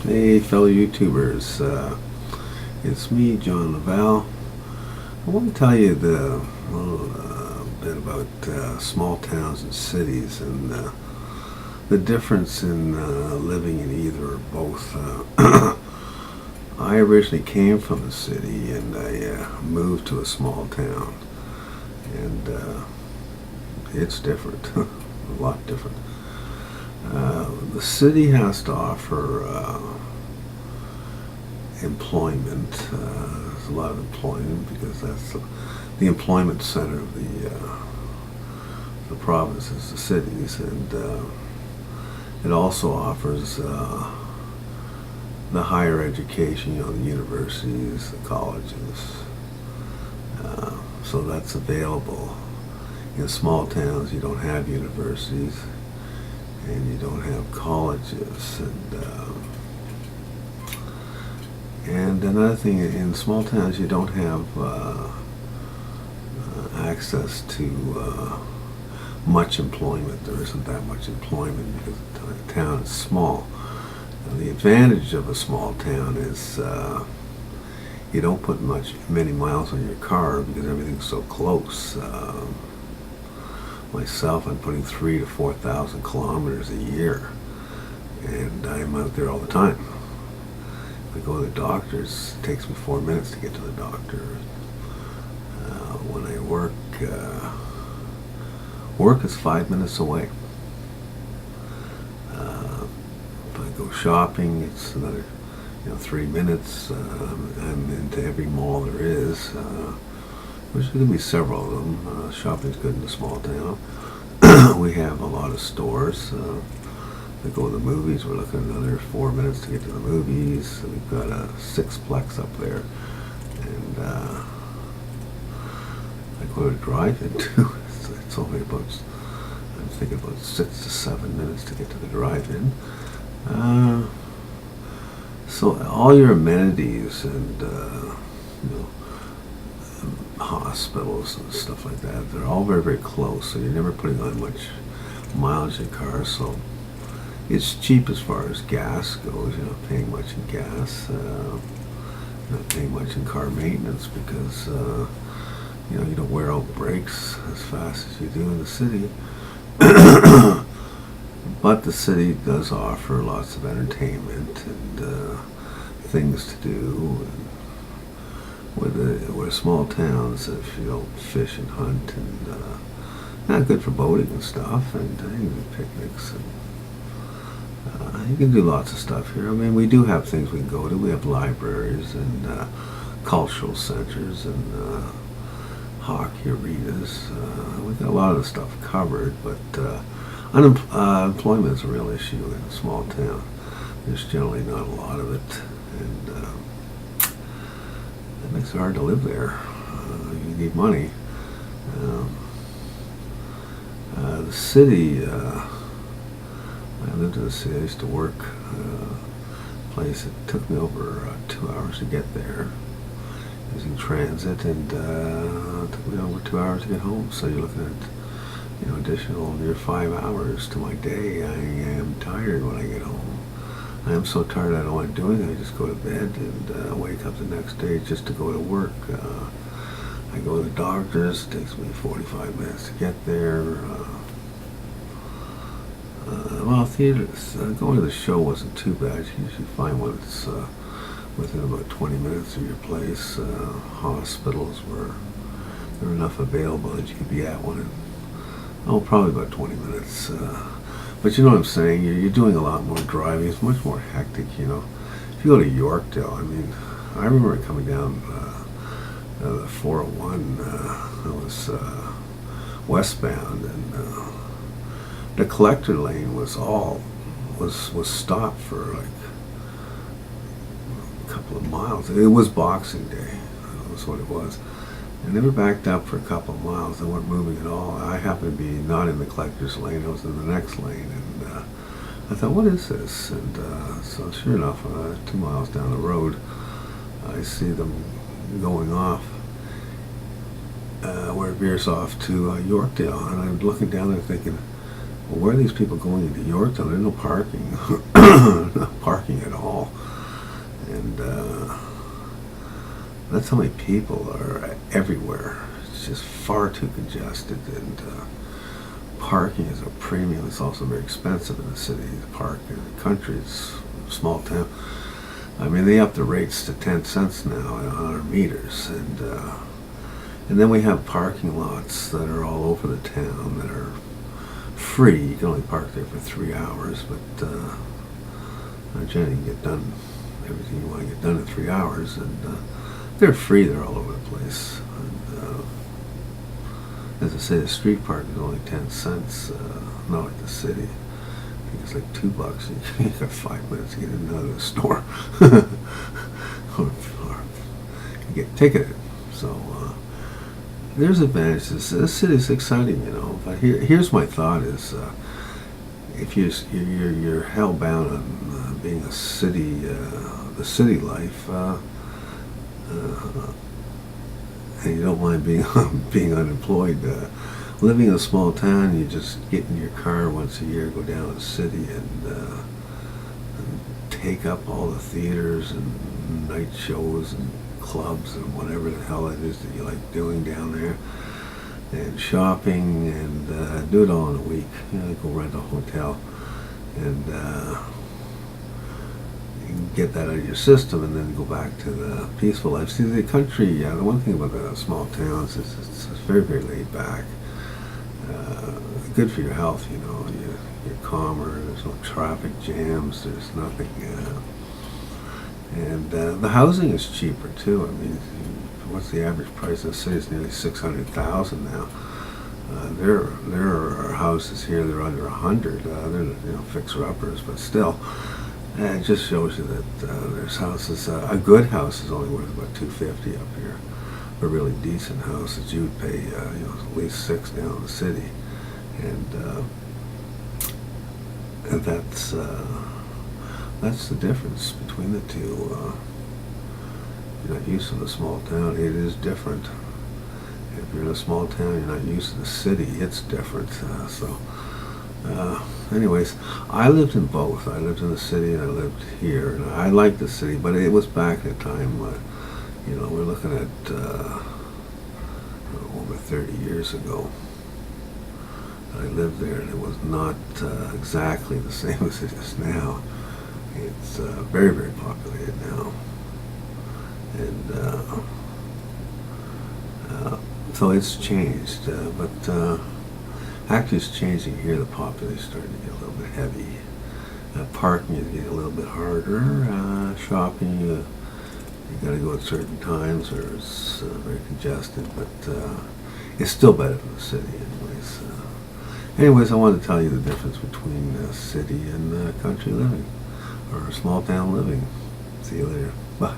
Hey, fellow YouTubers, it's me, John Laval. I want to tell you a little bit about small towns and cities and the difference in living in either or both. I originally came from the city and I moved to a small town, and it's different, a lot different. The city has to offer employment. There's a lot of employment because that's the employment center of the provinces, the cities, and it also offers the higher education, the universities, the colleges. So that's available. In small towns, you don't have universities and you don't have colleges, and another thing, in small towns you don't have access to much employment. There isn't that much employment because the town is small. Now, the advantage of a small town is you don't put many miles on your car because everything's so close. Myself, I'm putting 3,000 to 4,000 kilometers a year, and I'm out there all the time. If I go to the doctor's, it takes me 4 minutes to get to the doctor. When I work, work is 5 minutes away. If I go shopping, it's another 3 minutes. I'm into every mall there is. Which there can be several of them. Shopping's good in a small town. We have a lot of stores. We go to the movies. We're looking at another 4 minutes to get to the movies. We've got a sixplex up there, and I go to drive-in too. It's only about, I'm thinking about 6 to 7 minutes to get to the drive-in. So all your amenities and hospitals and stuff like that, they're all very, very close, so you're never putting on much mileage in cars, so it's cheap as far as gas goes. You're not paying much in gas, not paying much in car maintenance because you don't wear out brakes as fast as you do in the city. But the city does offer lots of entertainment and things to do. With small towns, if you don't fish and hunt, and not good for boating and stuff, and you can do picnics, and you can do lots of stuff here. I mean, we do have things we can go to. We have libraries and cultural centers and hockey arenas. We've got a lot of the stuff covered, but unemployment is a real issue in a small town. There's generally not a lot of it, and it makes it hard to live there. You need money. The city, I lived in the city. I used to work a place. It took me over 2 hours to get there using transit, and it took me over 2 hours to get home. So you're looking at additional near 5 hours to my day. I am tired when I get home. I am so tired I don't want to do anything. I just go to bed and wake up the next day just to go to work. I go to the doctor's. It takes me 45 minutes to get there. Well, theaters, going to the show wasn't too bad. You usually find one that's within about 20 minutes of your place. Hospitals there were enough available that you could be at one in, probably about 20 minutes. But you know what I'm saying? You're doing a lot more driving. It's much more hectic, If you go to Yorkdale, I remember coming down the 401. It was westbound, and the collector lane was stopped for like a couple of miles. It was Boxing Day. That's what it was. And they were backed up for a couple of miles. They weren't moving at all. I happened to be not in the collector's lane. I was in the next lane. And I thought, what is this? And so sure enough, 2 miles down the road, I see them going off, where it veers off to Yorkdale. And I'm looking down there thinking, well, where are these people going into Yorkdale? There's no parking. Not parking at all. but so many people are everywhere. It's just far too congested, and parking is a premium. It's also very expensive in the city to park. In the country, it's a small town. I mean, they up the rates to 10 cents now on our meters, and then we have parking lots that are all over the town that are free. You can only park there for 3 hours, but generally you can get done everything you want to get done in 3 hours, and they're free. They're all over the place. And, as I say, the street park is only 10 cents, not like the city. I think it's like $2. You got 5 minutes to get in and out of the store, or you get ticketed. So there's advantages. This city's exciting, you know. But here's my thought: is if you're hell bound on being a city, the city life, and you don't mind being being unemployed, living in a small town, you just get in your car once a year, go down to the city, and take up all the theaters and night shows and clubs and whatever the hell it is that you like doing down there, and shopping, and do it all in a week. You know, go rent a hotel, and you can get that out of your system, and then go back to the peaceful life. See, the country, the one thing about the small towns is it's very, very laid back. Good for your health, you know. You're calmer. There's no traffic jams. There's nothing. And the housing is cheaper too. I mean, what's the average price of the city? It's nearly $600,000 now. There are houses here that are under 100. They're fixer-uppers, but still, it just shows you that there's houses. A good house is only worth about $250 up here. A really decent house that you would pay, at least $6 down in the city, and that's the difference between the two. You're not used to the small town. It is different. If you're in a small town, you're not used to the city. It's different. Anyways, I lived in both. I lived in the city and I lived here, and I liked the city, but it was back in a time. We're looking at over 30 years ago. I lived there, and it was not exactly the same as it is now. It's very, very populated now, and so it's changed. But actually, it's changing here. The population is starting to get a little bit heavy. Parking is getting a little bit harder. Shopping, you got to go at certain times, or it's very congested. But it's still better than the city, anyways. I wanted to tell you the difference between city and country living, or small town living. See you later. Bye.